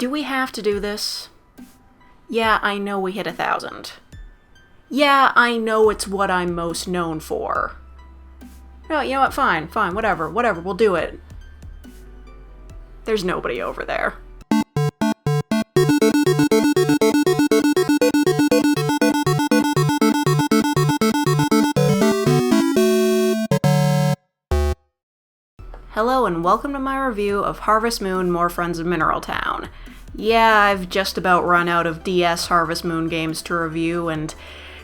Do we have to do this? Yeah, I know we hit 1,000. Yeah, I know it's what I'm most known for. No, you know what, fine, whatever, we'll do it. There's nobody over there. Hello and welcome to my review of Harvest Moon: More Friends of Mineral Town. Yeah, I've just about run out of DS Harvest Moon games to review, and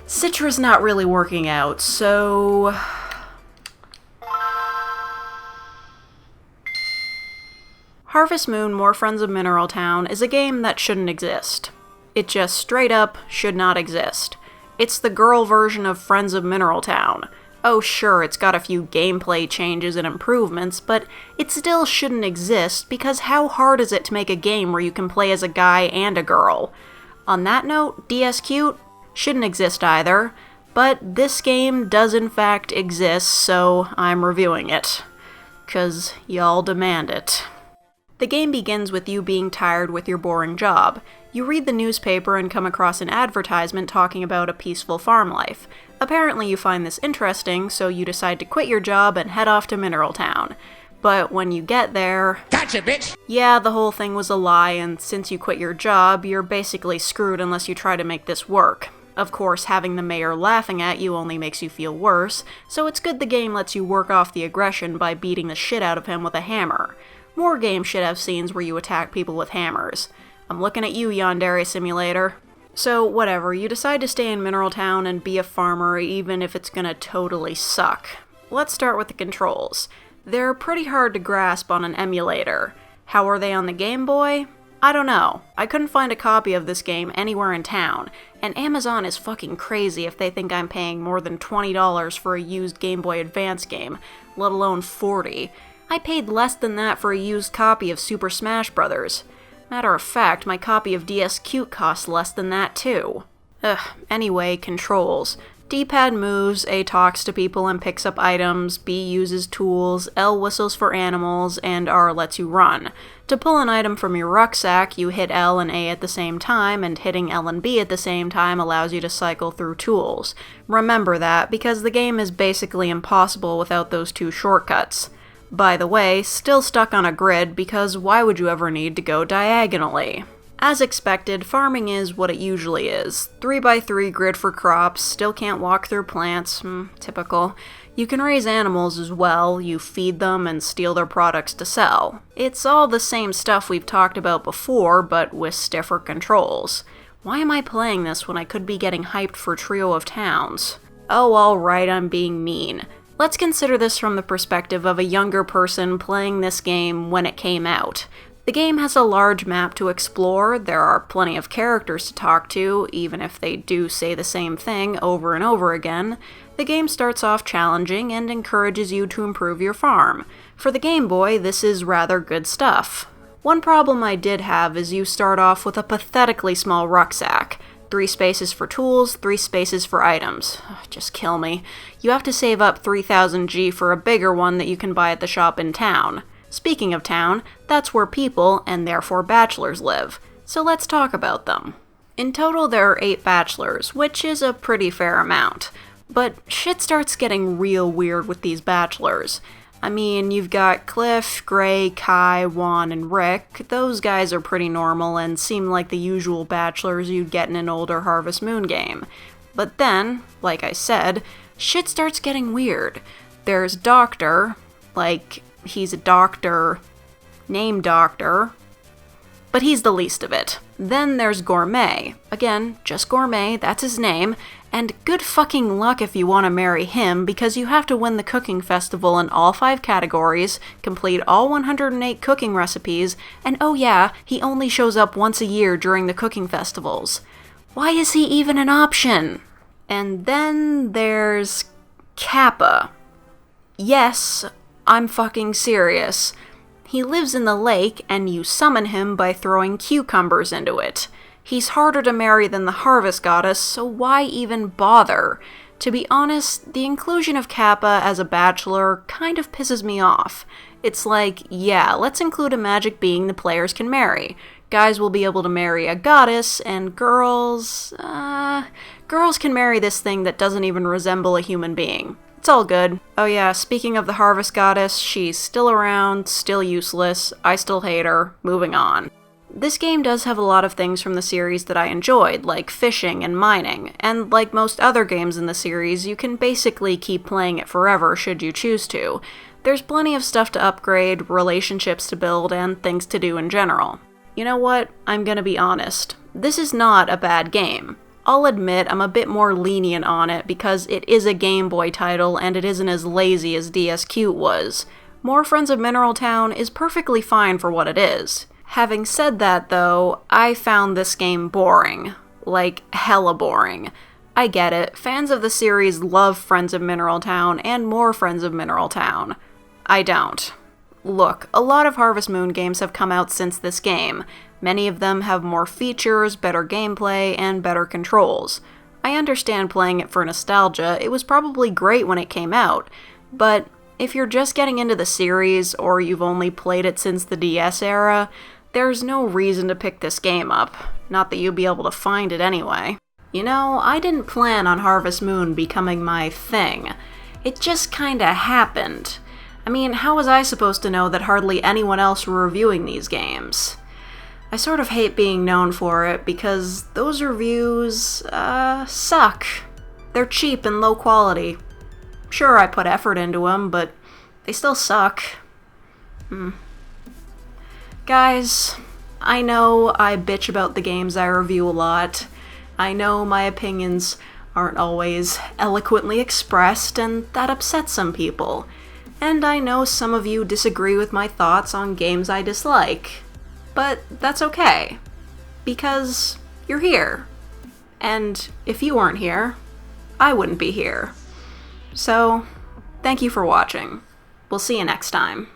Citra's not really working out, so... Harvest Moon: More Friends of Mineral Town is a game that shouldn't exist. It just straight up should not exist. It's the girl version of Friends of Mineral Town. Oh sure, it's got a few gameplay changes and improvements, but it still shouldn't exist because how hard is it to make a game where you can play as a guy and a girl? On that note, DS Cute shouldn't exist either, but this game does in fact exist, so I'm reviewing it. 'Cause y'all demand it. The game begins with you being tired with your boring job. You read the newspaper and come across an advertisement talking about a peaceful farm life. Apparently you find this interesting, so you decide to quit your job and head off to Mineral Town. But when you get there... Gotcha, bitch! Yeah, the whole thing was a lie, and since you quit your job, you're basically screwed unless you try to make this work. Of course, having the mayor laughing at you only makes you feel worse, so it's good the game lets you work off the aggression by beating the shit out of him with a hammer. More games should have scenes where you attack people with hammers. I'm looking at you, Yandere Simulator. So, whatever, you decide to stay in Mineral Town and be a farmer even if it's gonna totally suck. Let's start with the controls. They're pretty hard to grasp on an emulator. How are they on the Game Boy? I don't know. I couldn't find a copy of this game anywhere in town, and Amazon is fucking crazy if they think I'm paying more than $20 for a used Game Boy Advance game, let alone $40. I paid less than that for a used copy of Super Smash Bros. Matter of fact, my copy of DS Cute costs less than that too. Anyway, controls. D-pad moves, A talks to people and picks up items, B uses tools, L whistles for animals, and R lets you run. To pull an item from your rucksack, you hit L and A at the same time, and hitting L and B at the same time allows you to cycle through tools. Remember that, because the game is basically impossible without those two shortcuts. By the way, still stuck on a grid because why would you ever need to go diagonally? As expected, farming is what it usually is. 3x3 grid for crops, still can't walk through plants, typical. You can raise animals as well, you feed them and steal their products to sell. It's all the same stuff we've talked about before, but with stiffer controls. Why am I playing this when I could be getting hyped for Trio of Towns? Oh, alright, I'm being mean. Let's consider this from the perspective of a younger person playing this game when it came out. The game has a large map to explore, there are plenty of characters to talk to, even if they do say the same thing over and over again. The game starts off challenging and encourages you to improve your farm. For the Game Boy, this is rather good stuff. One problem I did have is you start off with a pathetically small rucksack. 3 spaces for tools, 3 spaces for items. Just kill me. You have to save up 3000 G for a bigger one that you can buy at the shop in town. Speaking of town, that's where people, and therefore bachelors, live. So let's talk about them. In total there are 8 bachelors, which is a pretty fair amount. But shit starts getting real weird with these bachelors. I mean, you've got Cliff, Gray, Kai, Juan, and Rick. Those guys are pretty normal and seem like the usual bachelors you'd get in an older Harvest Moon game. But then, like I said, shit starts getting weird. There's Doctor, like, he's a doctor, named Doctor, but he's the least of it. Then there's Gourmet. Again, just Gourmet, that's his name. And good fucking luck if you want to marry him, because you have to win the cooking festival in all 5 categories, complete all 108 cooking recipes, and oh yeah, he only shows up once a year during the cooking festivals. Why is he even an option? And then there's Kappa. Yes, I'm fucking serious. He lives in the lake, and you summon him by throwing cucumbers into it. He's harder to marry than the Harvest Goddess, so why even bother? To be honest, the inclusion of Kappa as a bachelor kind of pisses me off. It's like, yeah, let's include a magic being the players can marry. Guys will be able to marry a goddess, and girls can marry this thing that doesn't even resemble a human being. It's all good. Oh yeah, speaking of the harvest goddess, she's still around, still useless, I still hate her, moving on. This game does have a lot of things from the series that I enjoyed, like fishing and mining, and like most other games in the series, you can basically keep playing it forever should you choose to. There's plenty of stuff to upgrade, relationships to build, and things to do in general. You know what? I'm gonna be honest. This is not a bad game. I'll admit I'm a bit more lenient on it because it is a Game Boy title and it isn't as lazy as DS Cute was. More Friends of Mineral Town is perfectly fine for what it is. Having said that, though, I found this game boring. Like, hella boring. I get it, fans of the series love Friends of Mineral Town and more Friends of Mineral Town. I don't. Look, a lot of Harvest Moon games have come out since this game. Many of them have more features, better gameplay, and better controls. I understand playing it for nostalgia, it was probably great when it came out, but if you're just getting into the series, or you've only played it since the DS era, there's no reason to pick this game up. Not that you'll be able to find it anyway. You know, I didn't plan on Harvest Moon becoming my thing. It just kinda happened. I mean, how was I supposed to know that hardly anyone else were reviewing these games? I sort of hate being known for it, because those reviews, suck. They're cheap and low quality. Sure, I put effort into them, but they still suck. Guys, I know I bitch about the games I review a lot. I know my opinions aren't always eloquently expressed, and that upsets some people. And I know some of you disagree with my thoughts on games I dislike. But that's okay, because you're here. And if you weren't here, I wouldn't be here. So, thank you for watching. We'll see you next time.